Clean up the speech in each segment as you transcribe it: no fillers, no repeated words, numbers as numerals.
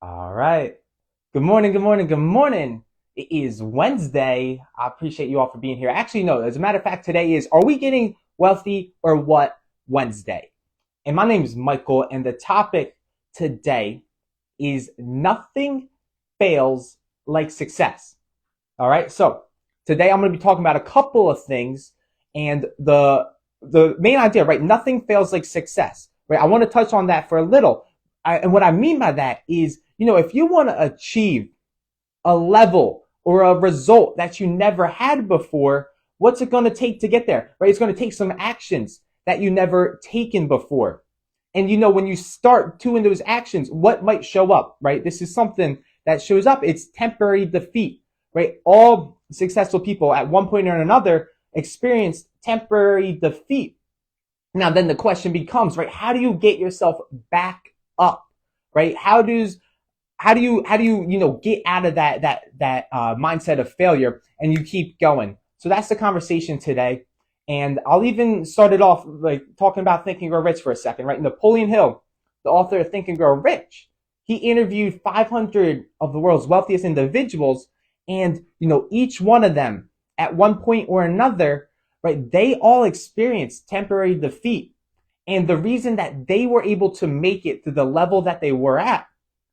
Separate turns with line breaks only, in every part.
All right. Good morning, good morning, good morning. It is Wednesday. I appreciate you all for being here. Actually, no, as a matter of fact, today is Are We Getting Wealthy or What Wednesday? And my name is Michael, and the topic today is Nothing Fails Like Success. All right. So today I'm going to be talking about a couple of things, and the main idea, right? Nothing fails like success, right? I want to touch on that for a little. And what I mean by that is, if you want to achieve a level or a result that you never had before, what's it going to take to get there, right? It's going to take some actions that you never taken before. And when you start doing those actions, what might show up, right? This is something that shows up. It's temporary defeat, right? All successful people at one point or another experienced temporary defeat. Now, then the question becomes, right? How do you get yourself back up, right? How do you get out of that mindset of failure and you keep going? So that's the conversation today. And I'll even start it off like talking about Think and Grow Rich for a second, right? Napoleon Hill, the author of Think and Grow Rich, he interviewed 500 of the world's wealthiest individuals, and each one of them at one point or another, right? They all experienced temporary defeat, and the reason that they were able to make it to the level that they were at,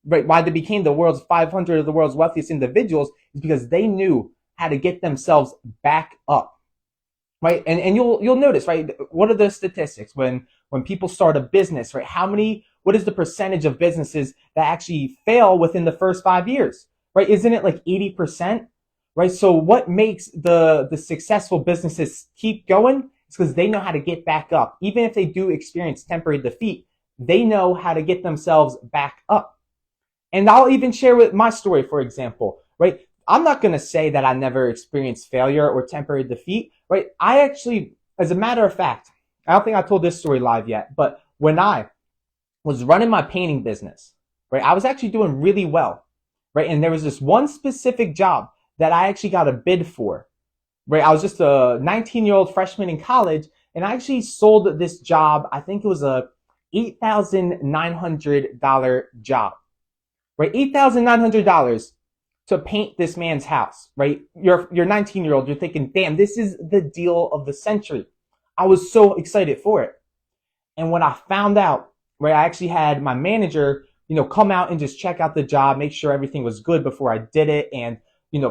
right, why they became the world's 500 of the world's wealthiest individuals, is because they knew how to get themselves back up, right? And you'll notice, right? What are the statistics when people start a business, right? What is the percentage of businesses that actually fail within the first 5 years, right? Isn't it like 80%, right? So what makes the successful businesses keep going? It's because they know how to get back up. Even if they do experience temporary defeat, they know how to get themselves back up. And I'll even share with my story, for example, right? I'm not going to say that I never experienced failure or temporary defeat, right? I actually, as a matter of fact, I don't think I told this story live yet, but when I was running my painting business, right, I was actually doing really well, right? And there was this one specific job that I actually got a bid for, right? I was just a 19-year-old freshman in college, and I actually sold this job. I think it was a $8,900 job, right? $8,900 to paint this man's house, right? You're 19-year-old, you're thinking, damn, this is the deal of the century. I was so excited for it. And when I found out, right, I actually had my manager, come out and just check out the job, make sure everything was good before I did it, and,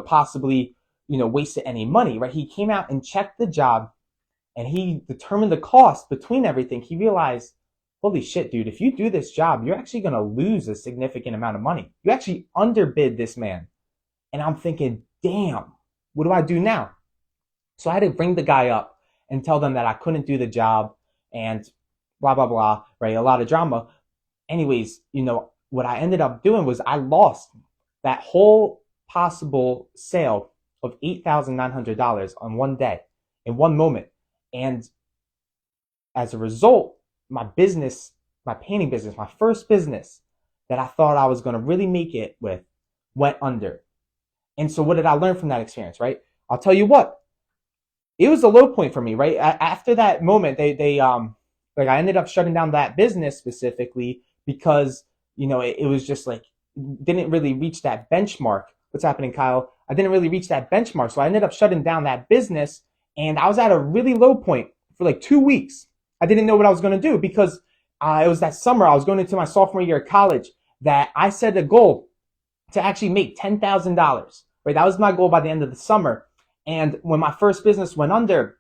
possibly, wasted any money, right? He came out and checked the job, and he determined the cost between everything. He realized, holy shit, dude, if you do this job, you're actually going to lose a significant amount of money. You actually underbid this man. And I'm thinking, damn, what do I do now? So I had to bring the guy up and tell them that I couldn't do the job and blah, blah, blah, right? A lot of drama. Anyways, what I ended up doing was I lost that whole possible sale of $8,900 on one day, in one moment. And as a result, my business, my painting business, my first business that I thought I was going to really make it with, went under. And so what did I learn from that experience, right? I'll tell you what, it was a low point for me, right? After that moment, like I ended up shutting down that business specifically because, it was just like, didn't really reach that benchmark. What's happening, Kyle? I didn't really reach that benchmark. So I ended up shutting down that business, and I was at a really low point for like 2 weeks. I didn't know what I was going to do because it was that summer. I was going into my sophomore year of college that I set a goal to actually make $10,000, right? That was my goal by the end of the summer. And when my first business went under,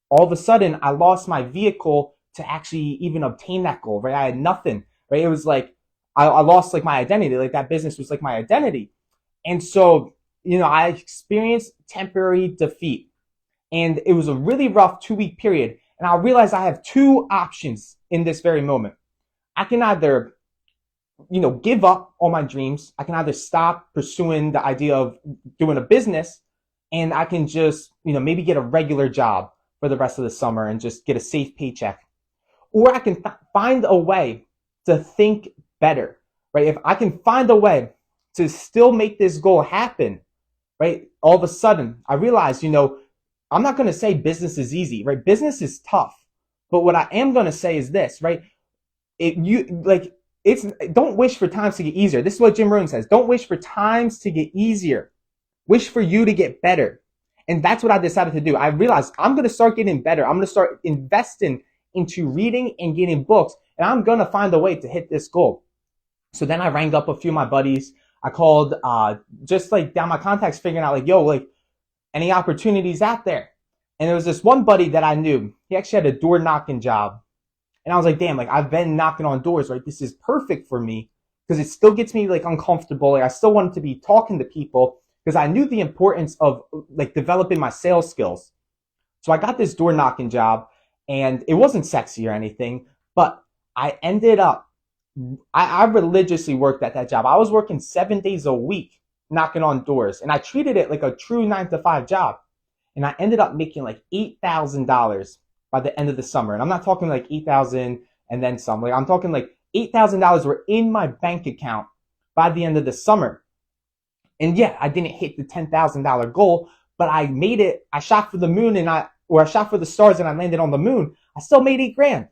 all of a sudden I lost my vehicle to actually even obtain that goal, right? I had nothing, right? It was like, I lost like my identity. Like that business was like my identity. And so, I experienced temporary defeat, and it was a really rough 2 week period. And I realized I have two options in this very moment. I can either, give up on my dreams. I can either stop pursuing the idea of doing a business, and I can just, maybe get a regular job for the rest of the summer and just get a safe paycheck. Or I can find a way to think better, right? If I can find a way to still make this goal happen, right? All of a sudden, I realize, I'm not going to say business is easy, right? Business is tough. But what I am going to say is this, right? it's don't wish for times to get easier. This is what Jim Rohn says. Don't wish for times to get easier. Wish for you to get better. And that's what I decided to do. I realized I'm going to start getting better. I'm going to start investing into reading and getting books, and I'm going to find a way to hit this goal. So then I rang up a few of my buddies. I called just like down my contacts, figuring out like, yo, like any opportunities out there. And there was this one buddy that I knew. He actually had a door knocking job. And I was like, damn, like I've been knocking on doors, right? This is perfect for me because it still gets me like uncomfortable. Like I still wanted to be talking to people because I knew the importance of like developing my sales skills. So I got this door knocking job, and it wasn't sexy or anything, but I ended up, I religiously worked at that job. I was working 7 days a week knocking on doors, and I treated it like a true 9 to 5 job. And I ended up making like $8,000 by the end of the summer. And I'm not talking like 8,000 and then some. Like I'm talking like $8,000 were in my bank account by the end of the summer. And yeah, I didn't hit the $10,000 goal, but I made it. I shot for the moon, and I shot for the stars, and I landed on the moon. I still made 8 grand.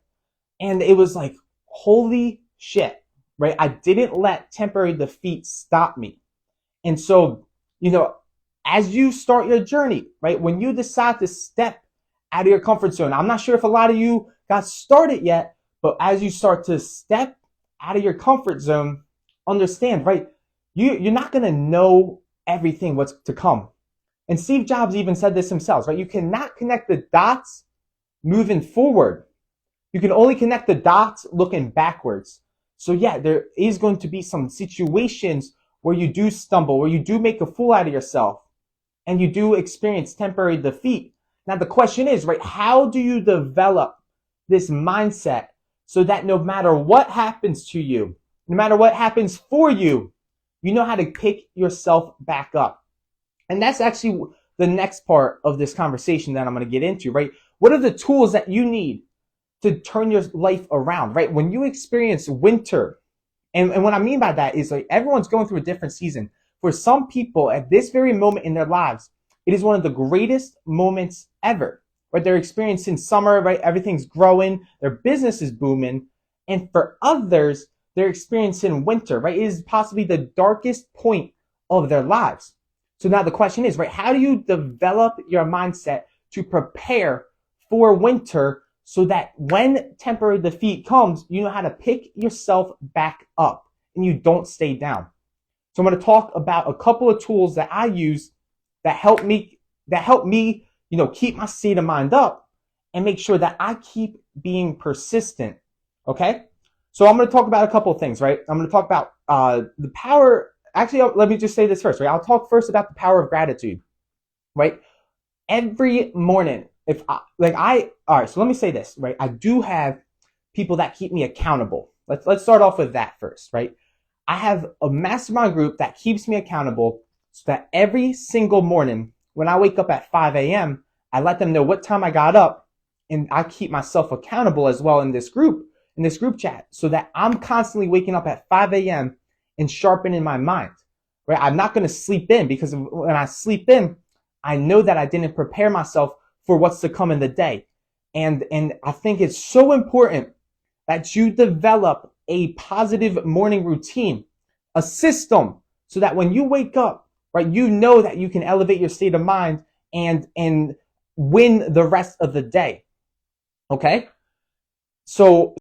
And it was like, holy shit, right? I didn't let temporary defeat stop me. And so, you know, as you start your journey, right, when you decide to step out of your comfort zone, I'm not sure if a lot of you got started yet, but as you start to step out of your comfort zone, understand, right, you're not going to know everything what's to come. And Steve Jobs even said this himself, right? You cannot connect the dots moving forward. You can only connect the dots looking backwards. So yeah, there is going to be some situations where you do stumble, where you do make a fool out of yourself, and you do experience temporary defeat. Now the question is, right, how do you develop this mindset so that no matter what happens to you, no matter what happens for you, you know how to pick yourself back up? And that's actually the next part of this conversation that I'm going to get into, right? What are the tools that you need to turn your life around, right? When you experience winter, and what I mean by that is like everyone's going through a different season. For some people at this very moment in their lives, it is one of the greatest moments ever, right? They're experiencing summer, right? Everything's growing, their business is booming. And for others, they're experiencing winter, right? It is possibly the darkest point of their lives. So now the question is, right, how do you develop your mindset to prepare for winter so that when temporary defeat comes, you know how to pick yourself back up and you don't stay down? So I'm going to talk about a couple of tools that I use that help me, you know, keep my state of mind up and make sure that I keep being persistent. Okay. So I'm going to talk about a couple of things, right? I'm going to talk about the power. Actually, let me just say this first, right? I'll talk first about the power of gratitude, right? Every morning, all right, so let me say this, right? I do have people that keep me accountable. Let's start off with that first, right? I have a mastermind group that keeps me accountable so that every single morning when I wake up at 5 a.m., I let them know what time I got up, and I keep myself accountable as well in this group chat, so that I'm constantly waking up at 5 a.m. and sharpening my mind, right? I'm not going to sleep in, because when I sleep in, I know that I didn't prepare myself for what's to come in the day. And I think it's so important that you develop a positive morning routine, a system, so that when you wake up, right, you know that you can elevate your state of mind and win the rest of the day. Okay? So